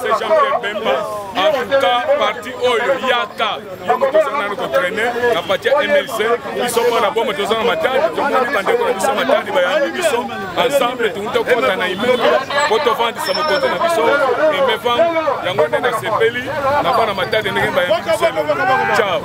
Jean-Pierre Bemba, en tout cas, parti Oyo, Yaka, Yomo Tozana nous entraîner, la partie MLC, ils sont pas la bombe Tozana Matadi, tout le monde est en décor, ils sont Matadi, ils sont ensemble, tout le monde est content, ils sont quand on vend, ils sont contents, ils sont, et me vendent, il y a un monde dans ces pays, la bande Matadi, ils sont ciao.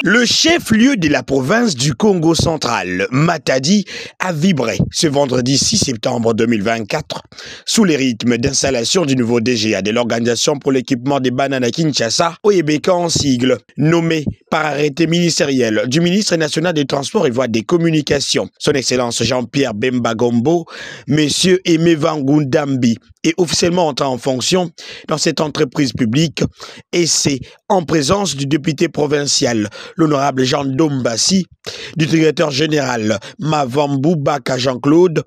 Le chef-lieu de la province du Congo central, Matadi, a vibré ce vendredi 6 septembre 2024 sous les rythmes d'installation du nouveau DGA de l'Organisation pour l'équipement des bananes à Kinshasa, OEBK en sigle, nommé par arrêté ministériel du ministre national des Transports et Voies des Communications. Son Excellence Jean-Pierre Bemba Gombo, Monsieur Aimé Vangundambi, est officiellement entré en fonction dans cette entreprise publique et c'est en présence du député provincial, l'honorable Jean Dombassi, du directeur général Mavambou Baka Jean-Claude,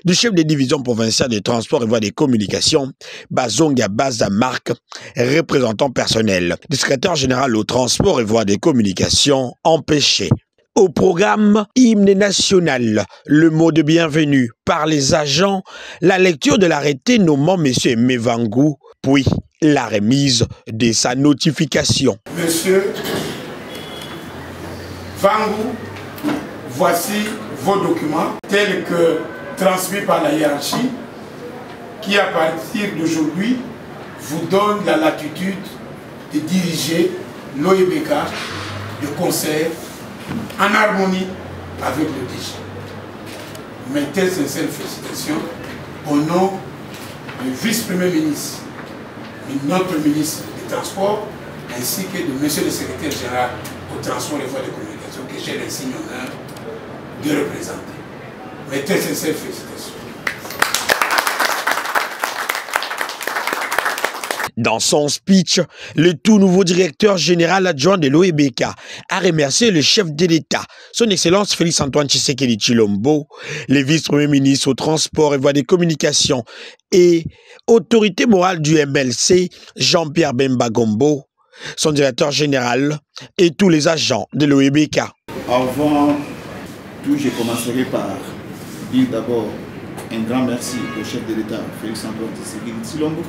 du chef des divisions provinciales des transports et voies des communications, Bazonga Baza Marc, représentant personnel, du secrétaire général au transport et voies des communications, empêché. Au programme hymne national, le mot de bienvenue par les agents, la lecture de l'arrêté nommant M. Mevangou, puis la remise de sa notification. Monsieur Vangou, voici vos documents tels que transmis par la hiérarchie qui à partir d'aujourd'hui vous donne la latitude de diriger l'OEBK de concert en harmonie avec le DG. Mettez sincères félicitations au nom du vice-premier ministre, de notre ministre des Transports, ainsi que de monsieur le secrétaire général au transport et voies de communication que j'ai l'insigne honneur de représenter. Mettez sincères félicitations. Dans son speech, le tout nouveau directeur général adjoint de l'OEBK a remercié le chef de l'État, son Excellence Félix-Antoine Tshisekedi Tshilombo, les vice-premiers ministres au transport et voies des communications et autorité morale du MLC, Jean-Pierre Bemba Gombo, son directeur général et tous les agents de l'OEBK. Avant tout, je commencerai par dire d'abord un grand merci au chef de l'État, Félix-Antoine Tshisekedi Tshilombo,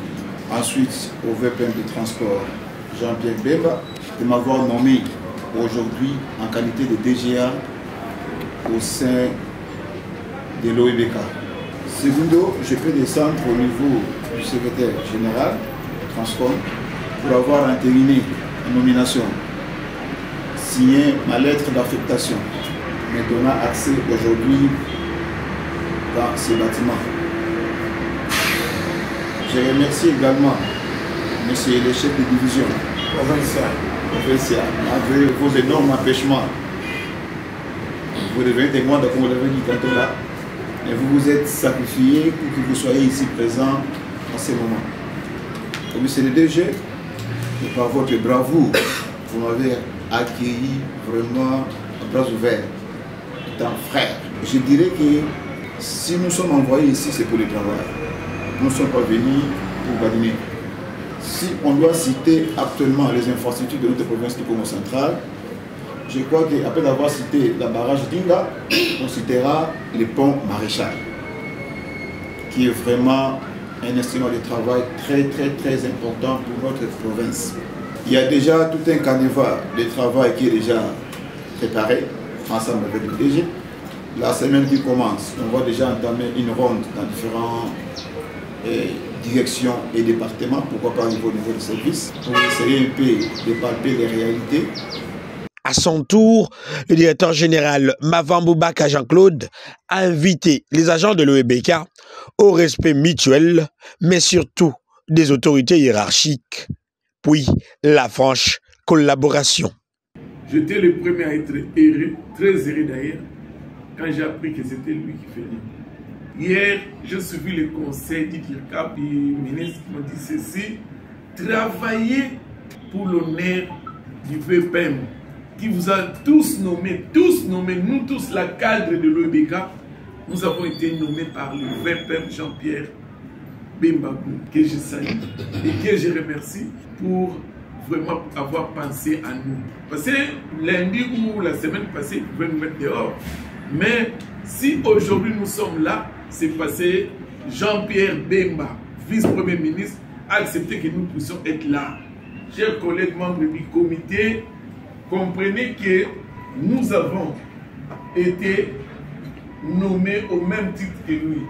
ensuite au VPN de transport Jean-Pierre Bemba de m'avoir nommé aujourd'hui en qualité de DGA au sein de l'OEBK. Secondo, je peux descendre au niveau du secrétaire général du transport pour avoir entériné la nomination, signé ma lettre d'affectation, me donnant accès aujourd'hui dans ce bâtiment. Je remercie également monsieur le chef de division provincial, avec vos énormes empêchements. Vous devenez témoin de comme vous l'avez dit tantôt là, et vous vous êtes sacrifié pour que vous soyez ici présent en ce moment. Et monsieur le DG, et par votre bravoure, vous m'avez accueilli vraiment à bras ouverts, étant frère. Je dirais que si nous sommes envoyés ici, c'est pour le travail. Nous ne sommes pas venus pour badiner. Si on doit citer actuellement les infrastructures de notre province du Congo central, je crois qu'après avoir cité la barrage d'Inga, on citera le pont Maréchal, qui est vraiment un instrument de travail très important pour notre province. Il y a déjà tout un canevas de travail qui est déjà préparé ensemble avec le DG. La semaine qui commence, on va déjà entamer une ronde dans différentes directions et départements, pourquoi pas au niveau de service, pour essayer un peu de palper les réalités. À son tour, le directeur général Mavamboubaka Jean-Claude a invité les agents de l'OEBK au respect mutuel, mais surtout des autorités hiérarchiques, puis la franche collaboration. J'étais le premier à être heureux, très heureux d'ailleurs, quand j'ai appris que c'était lui qui faisait. Hier, j'ai suivi le conseil du DIRCAP, du ministre qui m'a dit ceci: travaillez pour l'honneur du VPM, qui vous a tous nommés, nous tous, la cadre de l'OEBK, nous avons été nommés par le VPM Jean-Pierre Bembagou, que je salue et que je remercie pour vraiment avoir pensé à nous. Parce que lundi ou la semaine passée, ils pouvaient nous mettre dehors. Mais si aujourd'hui nous sommes là, c'est parce que Jean-Pierre Bemba, vice-premier ministre, a accepté que nous puissions être là. Chers collègues membres du comité, comprenez que nous avons été nommés au même titre que lui,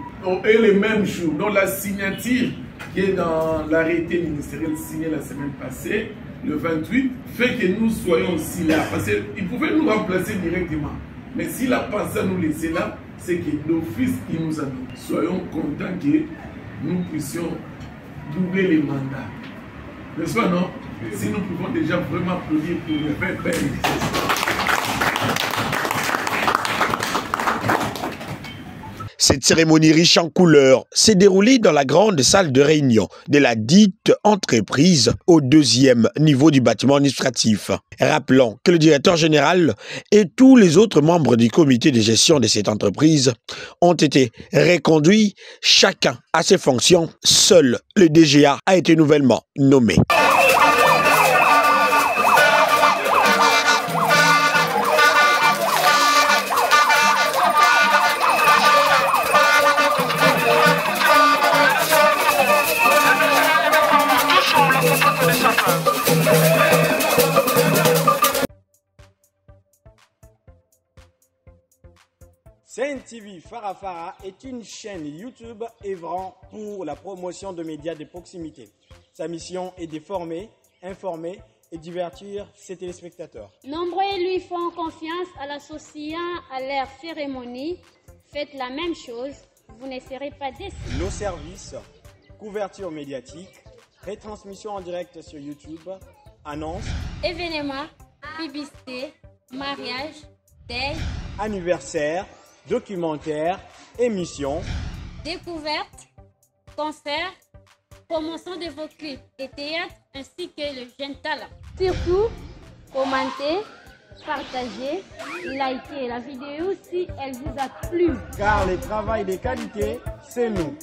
et le même jour, dans la signature qui est dans l'arrêté ministériel signé la semaine passée, le 28, fait que nous soyons aussi là. Parce qu'il pouvait nous remplacer directement. Mais s'il a pensé à nous laisser là, c'est que l'office qui nous a donné. Soyons contents que nous puissions doubler les mandats. N'est-ce pas, non? Si nous pouvons déjà vraiment applaudir pour le VPM. Cette cérémonie riche en couleurs s'est déroulée dans la grande salle de réunion de la dite entreprise au 2e niveau du bâtiment administratif. Rappelons que le directeur général et tous les autres membres du comité de gestion de cette entreprise ont été reconduits chacun à ses fonctions. Seul le DGA a été nouvellement nommé. CNTV Farafara est une chaîne YouTube œuvrant pour la promotion de médias de proximité. Sa mission est de former, informer et divertir ses téléspectateurs. Nombreux lui font confiance en l'associant à leur cérémonie. Faites la même chose, vous ne serez pas déçus. Nos services, couverture médiatique, retransmission en direct sur YouTube, annonces, événements, publicité, mariage, deuil, anniversaire, documentaires, émissions, découvertes, concerts, promotion de vos clips et théâtre ainsi que le jeune talent. Surtout, commentez, partagez, likez la vidéo si elle vous a plu. Car le travail de qualité, c'est nous.